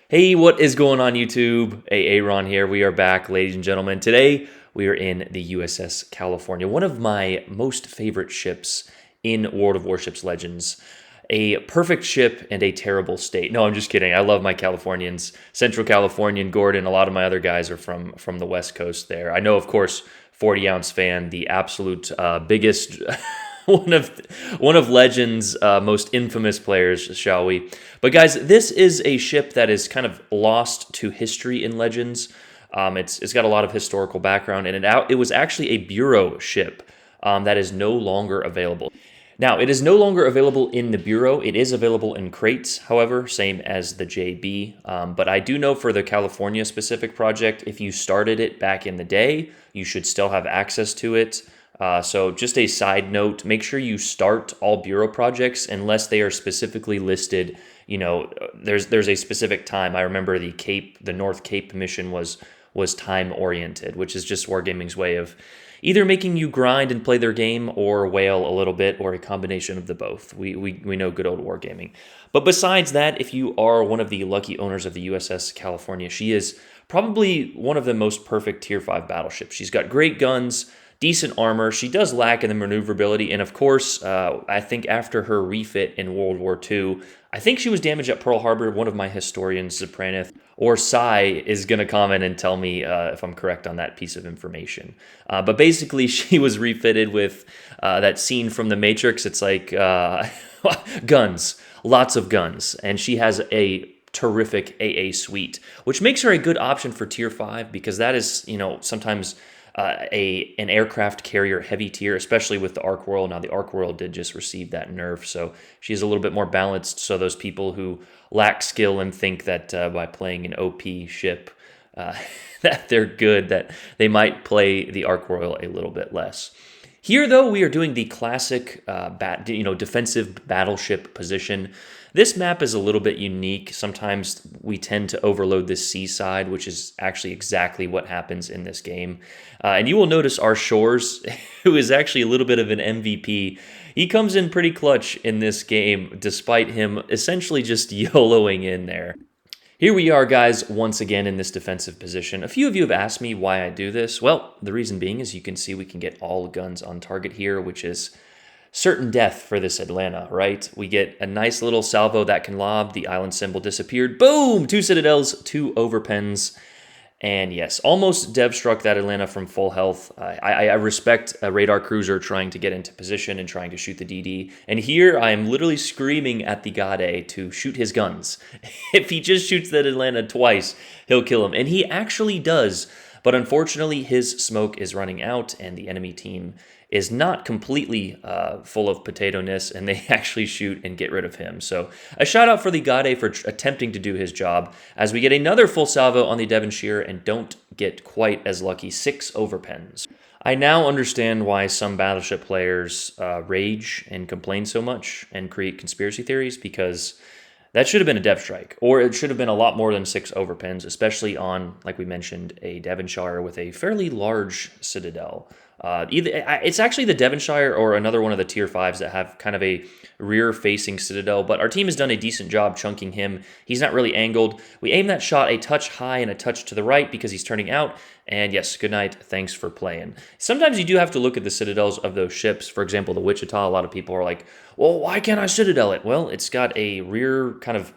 Hey, what is going on YouTube? Aaron here. We are back, ladies and gentlemen. Today we are in the USS California, one of my most favorite ships in World of Warships Legends. A perfect ship and a terrible state. No, I'm just kidding. I love my Californians. Central Californian, Gordon, a lot of my other guys are from the West Coast there. I know, of course, 40 ounce fan, the absolute biggest one of one of Legends' most infamous players, shall we? But guys, this is a ship that is kind of lost to history in Legends. It's got a lot of historical background, and it was actually a Bureau ship that is no longer available. Now, it is no longer available in the Bureau. It is available in crates, however, same as the JB. But I do know for the California specific project, if you started it back in the day, you should still have access to it. So just a side note, make sure you start all Bureau projects unless they are specifically listed. You know, there's a specific time. I remember the North Cape mission was time oriented, which is just Wargaming's way of either making you grind and play their game or whale a little bit, or a combination of the both. We know good old Wargaming. But besides that, if you are one of the lucky owners of the USS California, she is probably one of the most perfect Tier 5 battleships. She's got great guns, decent armor. She does lack in the maneuverability, and of course, I think after her refit in World War II, I think she was damaged at Pearl Harbor. One of my historians, Zapranith or Sai, is going to comment and tell me if I'm correct on that piece of information. But basically, she was refitted with that scene from The Matrix. It's like guns, lots of guns, and she has a terrific AA suite, which makes her a good option for Tier 5 because that is, sometimes an aircraft carrier heavy tier, especially with the Arc Royal. Now, the Arc Royal did just receive that nerf, so she's a little bit more balanced. So those people who lack skill and think that by playing an OP ship that they're good, that they might play the Arc Royal a little bit less. Here, though, we are doing the classic defensive battleship position. This map is a little bit unique. Sometimes we tend to overload the seaside, which is actually exactly what happens in this game. And you will notice our Shores, who is actually a little bit of an MVP, he comes in pretty clutch in this game, despite him essentially just YOLOing in there. Here we are, guys, once again in this defensive position. A few of you have asked me why I do this. Well, the reason being is you can see we can get all guns on target here, which is certain death for this Atlanta, right? We get a nice little salvo that can lob. The island symbol disappeared. Boom! 2 Citadels, 2 Overpens. And yes, almost dev struck that Atlanta from full health. I respect a radar cruiser trying to get into position and trying to shoot the DD. And here I am literally screaming at the Gade to shoot his guns. If he just shoots that Atlanta twice, he'll kill him. And he actually does. But unfortunately, his smoke is running out, and the enemy team is not completely full of potato-ness, and they actually shoot and get rid of him. So a shout out for the Gade for attempting to do his job, as we get another full salvo on the Devonshire and don't get quite as lucky, 6 Overpens. I now understand why some Battleship players rage and complain so much and create conspiracy theories, because that should have been a dev strike, or it should have been a lot more than 6 Overpens, especially on, like we mentioned, a Devonshire with a fairly large citadel. It's actually the Devonshire or another one of the Tier 5s that have kind of a rear-facing citadel, but our team has done a decent job chunking him. He's not really angled. We aim that shot a touch high and a touch to the right because he's turning out, and yes, good night, thanks for playing. Sometimes you do have to look at the citadels of those ships. For example, the Wichita, a lot of people are like, well, why can't I citadel it? Well, it's got a rear kind of,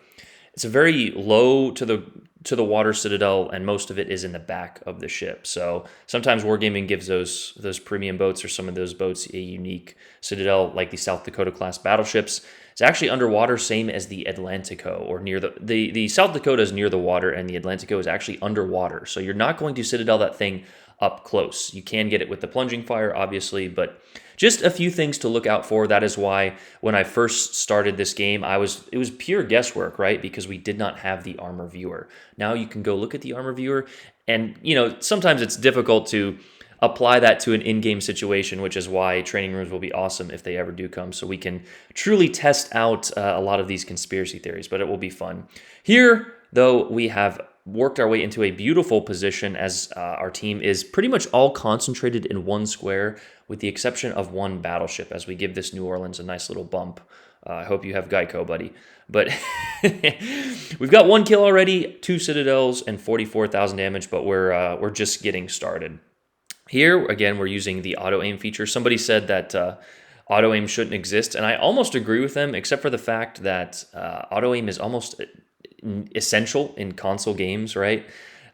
it's a very low to the water citadel, and most of it is in the back of the ship. So sometimes Wargaming gives those premium boats or some of those boats a unique citadel, like the South Dakota class battleships. It's actually underwater, same as the Atlantico, or near the South Dakota is near the water, and the Atlantico is actually underwater. So you're not going to citadel that thing up close. You can get it with the plunging fire, obviously, but just a few things to look out for. That is why when I first started this game, it was pure guesswork, right? Because we did not have the armor viewer. Now you can go look at the armor viewer, and sometimes it's difficult to apply that to an in-game situation, which is why training rooms will be awesome if they ever do come, so we can truly test out a lot of these conspiracy theories, but it will be fun. Here, though, we have worked our way into a beautiful position as our team is pretty much all concentrated in one square, with the exception of one battleship, as we give this New Orleans a nice little bump I hope you have Geico, buddy. But we've got 1 kill already, 2 citadels, and 44,000 damage, but we're just getting started. Here, again, we're using the auto-aim feature. Somebody said that auto-aim shouldn't exist, and I almost agree with them, except for the fact that auto-aim is almost essential in console games, right?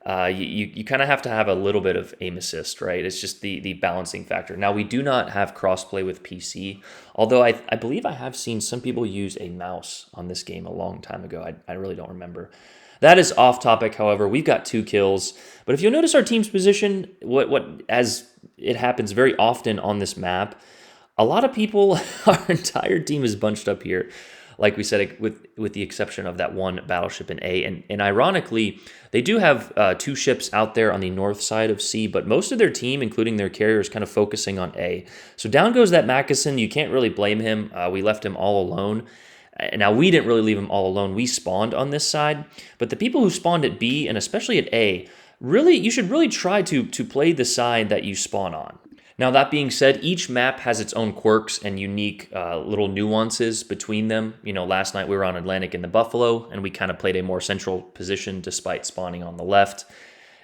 You kind of have to have a little bit of aim assist, right? It's just the balancing factor. Now, we do not have crossplay with PC, although I believe I have seen some people use a mouse on this game a long time ago. I really don't remember. That is off topic, however. We've got 2 kills, but if you'll notice our team's position, as it happens very often on this map, a lot of people, our entire team is bunched up here. Like we said, with the exception of that one battleship in A. And ironically, they do have 2 ships out there on the north side of C, but most of their team, including their carrier, is kind of focusing on A. So down goes that Mackeson. You can't really blame him. We left him all alone. Now, we didn't really leave him all alone. We spawned on this side. But the people who spawned at B, and especially at A, you should really try to play the side that you spawn on. Now, that being said, each map has its own quirks and unique little nuances between them. You know, last night we were on Atlantic in the Buffalo, and we kind of played a more central position despite spawning on the left.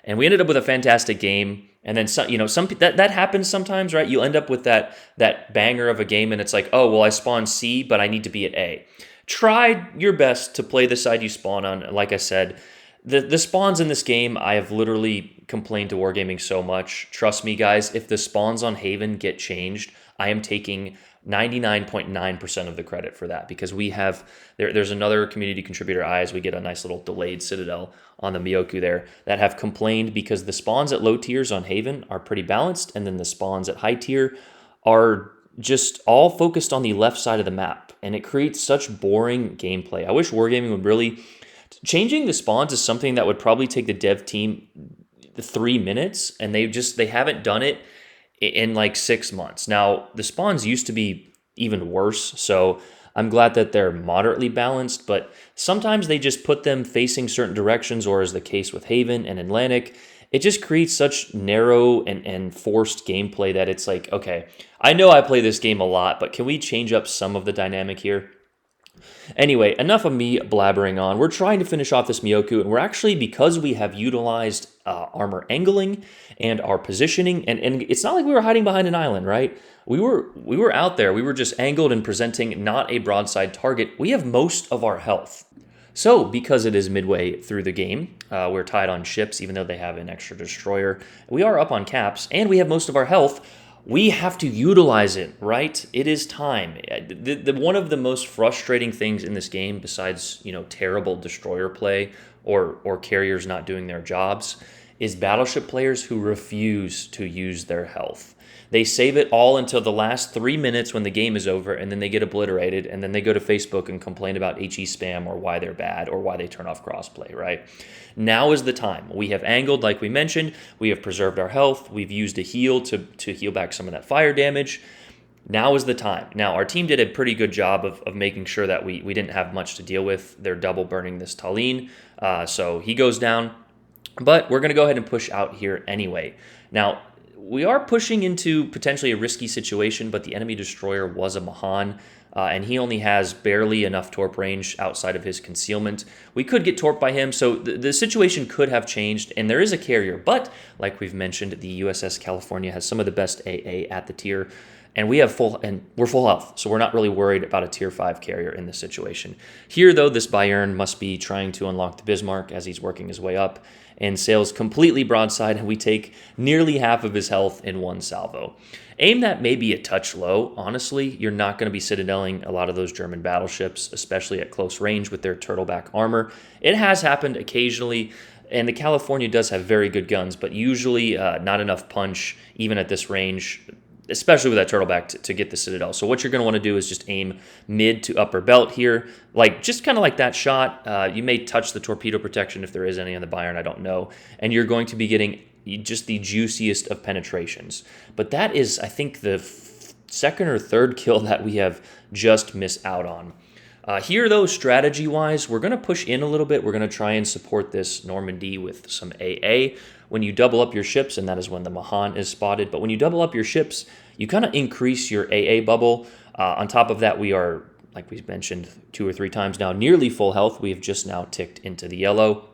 And we ended up with a fantastic game. And then, that happens sometimes, right? You end up with that banger of a game, and it's like, oh, well, I spawned C, but I need to be at A. Try your best to play the side you spawn on. Like I said, the spawns in this game, I have literally complained to Wargaming so much. Trust me, guys, if the spawns on Haven get changed, I am taking 99.9% of the credit for that, because we have, there's another community contributor, Eyes, we get a nice little delayed citadel on the Miyoku there, that have complained because the spawns at low tiers on Haven are pretty balanced, and then the spawns at high tier are just all focused on the left side of the map, and it creates such boring gameplay. I wish Wargaming would really... Changing the spawns is something that would probably take the dev team 3 minutes, and they haven't done it in like 6 months. Now, the spawns used to be even worse, so I'm glad that they're moderately balanced, but sometimes they just put them facing certain directions, or as the case with Haven and Atlantic, it just creates such narrow and forced gameplay that it's like, okay, I know I play this game a lot, but can we change up some of the dynamic here? Anyway, enough of me blabbering on. We're trying to finish off this Miyoku, and we're actually, because we have utilized armor angling and our positioning, and it's not like we were hiding behind an island, right? We were out there. We were just angled and presenting not a broadside target. We have most of our health. So, because it is midway through the game, we're tied on ships, even though they have an extra destroyer. We are up on caps, and we have most of our health. We have to utilize it, right? It is time. One of the most frustrating things in this game, besides, terrible destroyer play or carriers not doing their jobs, is battleship players who refuse to use their health. They save it all until the last 3 minutes when the game is over, and then they get obliterated, and then they go to Facebook and complain about HE spam or why they're bad or why they turn off crossplay, right? Now is the time. We have angled, like we mentioned. We have preserved our health. We've used a heal to heal back some of that fire damage. Now is the time. Now, our team did a pretty good job of making sure that we didn't have much to deal with. They're double burning this Tallinn, so he goes down. But we're going to go ahead and push out here anyway. Now, we are pushing into potentially a risky situation, but the enemy destroyer was a Mahan, and he only has barely enough torp range outside of his concealment. We could get torped by him, so the situation could have changed, and there is a carrier. But, like we've mentioned, the USS California has some of the best AA at the tier, and we're full health, so we're not really worried about a tier 5 carrier in this situation. Here, though, this Bayern must be trying to unlock the Bismarck as he's working his way up, and sails completely broadside, and we take nearly half of his health in one salvo. Aim that may be a touch low. Honestly, you're not going to be citadeling a lot of those German battleships, especially at close range with their turtleback armor. It has happened occasionally, and the California does have very good guns, but usually not enough punch, even at this range, especially with that turtleback to get the citadel. So what you're going to want to do is just aim mid to upper belt here, just kind of like that shot. You may touch the torpedo protection if there is any on the Bayern, I don't know. And you're going to be getting just the juiciest of penetrations. But that is, I think, the second or third kill that we have just missed out on. Here, though, strategy-wise, we're going to push in a little bit. We're going to try and support this Normandy with some AA. When you double up your ships, and that is when the Mahan is spotted, but when you double up your ships, you kind of increase your AA bubble. On top of that, we are like we mentioned 2 or 3 times now, nearly full health. We have just now ticked into the yellow.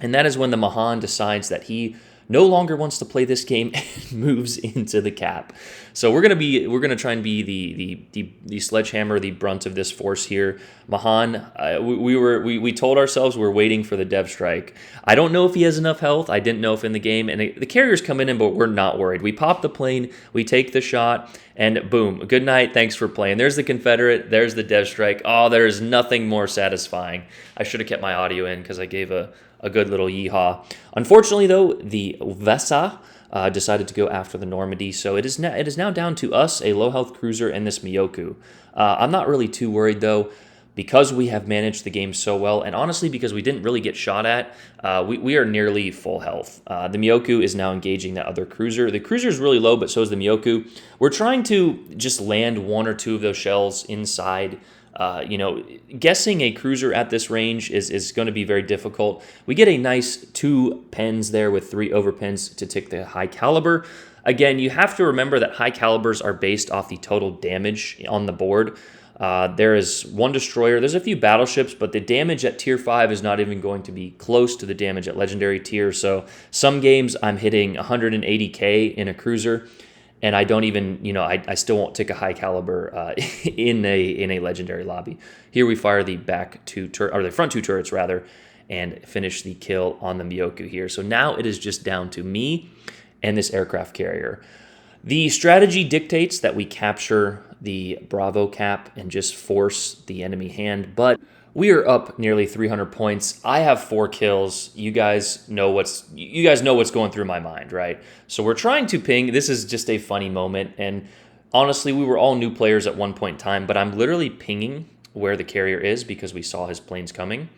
And that is when the Mahan decides that he no longer wants to play this game and moves into the cap. So we're gonna try and be the sledgehammer, the brunt of this force here. Mahan, we told ourselves we're waiting for the dev strike. I don't know if he has enough health. I didn't know if in the game, and the carriers come in, but we're not worried. We pop the plane, we take the shot, and boom, good night. Thanks for playing. There's the Confederate. There's the dev strike. Oh, there is nothing more satisfying. I should have kept my audio in because I gave a good little yeehaw. Unfortunately, though, the Vesa decided to go after the Normandy, so it is now down to us, a low-health cruiser, and this Miyoku. I'm not really too worried, though, because we have managed the game so well, and honestly, because we didn't really get shot at, we are nearly full health. The Miyoku is now engaging that other cruiser. The cruiser is really low, but so is the Miyoku. We're trying to just land 1 or 2 of those shells inside. Guessing a cruiser at this range is going to be very difficult. We get a nice 2 pens there with 3 overpens to tick the high caliber. Again, you have to remember that high calibers are based off the total damage on the board. There is 1 destroyer. There's a few battleships, but the damage at tier 5 is not even going to be close to the damage at legendary tier. So some games I'm hitting 180k in a cruiser, and I don't even, I still won't tick a high caliber in a legendary lobby. Here we fire the the front 2 turrets rather, and finish the kill on the Miyoku here. So now it is just down to me and this aircraft carrier. The strategy dictates that we capture the Bravo cap and just force the enemy hand, but we are up nearly 300 points. I have 4 kills. You guys know what's going through my mind, right? So we're trying to ping. This is just a funny moment, and honestly, we were all new players at one point in time, but I'm literally pinging where the carrier is because we saw his planes coming.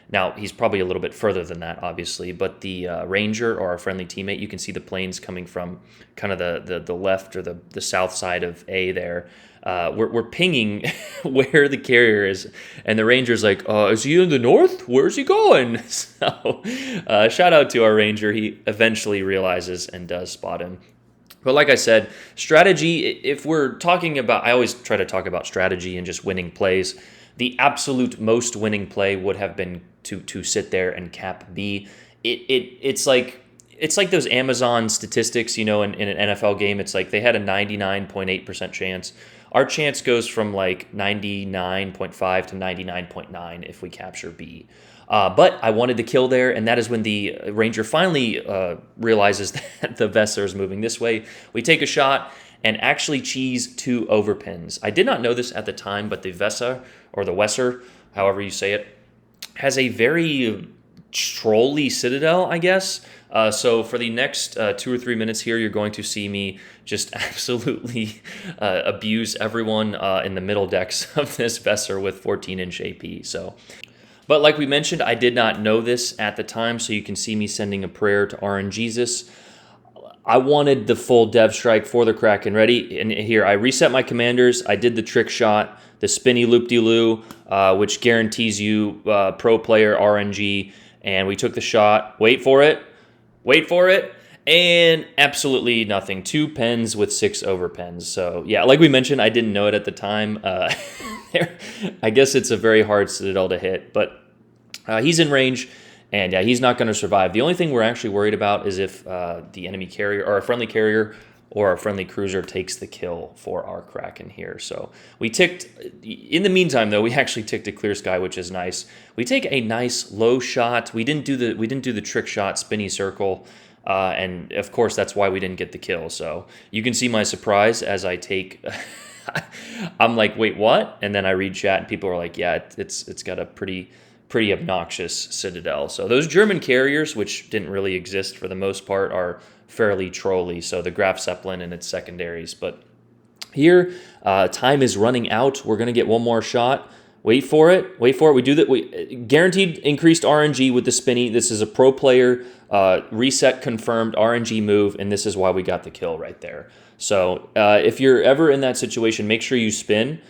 Now, he's probably a little bit further than that, obviously, but the Ranger, or our friendly teammate, you can see the planes coming from kind of the left or the south side of A there. We're pinging where the carrier is, and the Ranger's like, is he in the north? Where's he going? So shout out to our Ranger. He eventually realizes and does spot him. But like I said, strategy, if we're talking about, I always try to talk about strategy and just winning plays. The absolute most winning play would have been to sit there and cap B. It's like those Amazon statistics, in an NFL game. It's like they had a 99.8% chance. Our chance goes from like 99.5 to 99.9 if we capture B. But I wanted to kill there, and that is when the Ranger finally realizes that the Vesser is moving this way. We take a shot and actually cheese 2 overpins. I did not know this at the time, but the Vesser, or the Wesser, however you say it, has a very trolly citadel, I guess. So for the next 2 or 3 minutes here, you're going to see me just absolutely abuse everyone in the middle decks of this Vesser with 14-inch AP. But like we mentioned, I did not know this at the time, so you can see me sending a prayer to RNGesus. I wanted the full dev strike for the Kraken ready, and here I reset my commanders. I did the trick shot, the spinny loop-de-loo, which guarantees you pro player RNG, and we took the shot. Wait for it, and absolutely nothing. 2 pens with 6 overpens. So yeah, like we mentioned, I didn't know it at the time. I guess it's a very hard citadel to hit, but he's in range. And yeah, he's not going to survive. The only thing we're actually worried about is if the enemy carrier, or a friendly carrier, or a friendly cruiser takes the kill for our Kraken here. So we ticked, in the meantime though, we actually ticked a clear sky, which is nice. We take a nice low shot. We didn't do the trick shot, spinny circle, and of course that's why we didn't get the kill. So you can see my surprise as I take. I'm like, wait, what? And then I read chat, and people are like, yeah, it's got a pretty obnoxious citadel. So those German carriers, which didn't really exist for the most part, are fairly trolly. So the Graf Zeppelin and its secondaries. But here, time is running out. We're going to get one more shot. Wait for it. We do that. We guaranteed increased RNG with the spinny. This is a pro player reset confirmed RNG move, and this is why we got the kill right there. So if you're ever in that situation, make sure you spin.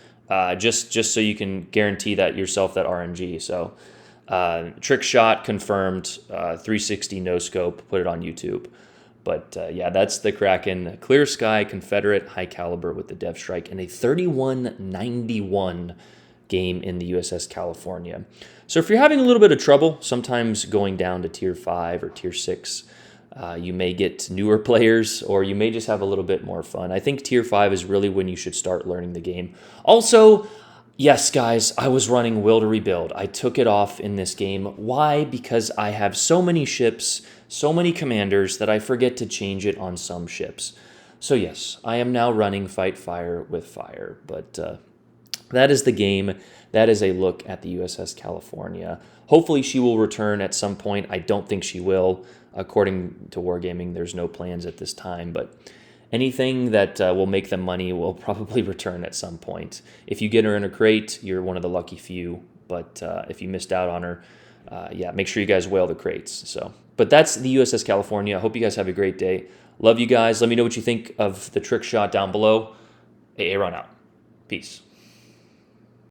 Just so you can guarantee that yourself that RNG. So trick shot confirmed, 360 no scope, put it on YouTube. But yeah, that's the Kraken, clear sky, Confederate, high caliber with the dev strike, and a 3191 game in the USS California. So if you're having a little bit of trouble, sometimes going down to Tier 5 or Tier 6, you may get newer players, or you may just have a little bit more fun. I think Tier 5 is really when you should start learning the game. Also, yes, guys, I was running Will to Rebuild. I took it off in this game. Why? Because I have so many ships, so many commanders, that I forget to change it on some ships. So yes, I am now running Fight Fire with Fire, but that is the game. That is a look at the USS California. Hopefully she will return at some point. I don't think she will. According to Wargaming, there's no plans at this time, but anything that will make them money will probably return at some point. If you get her in a crate, you're one of the lucky few, but if you missed out on her, yeah, make sure you guys whale the crates. But that's the USS California. I hope you guys have a great day. Love you guys. Let me know what you think of the trick shot down below. Aaron out. Peace.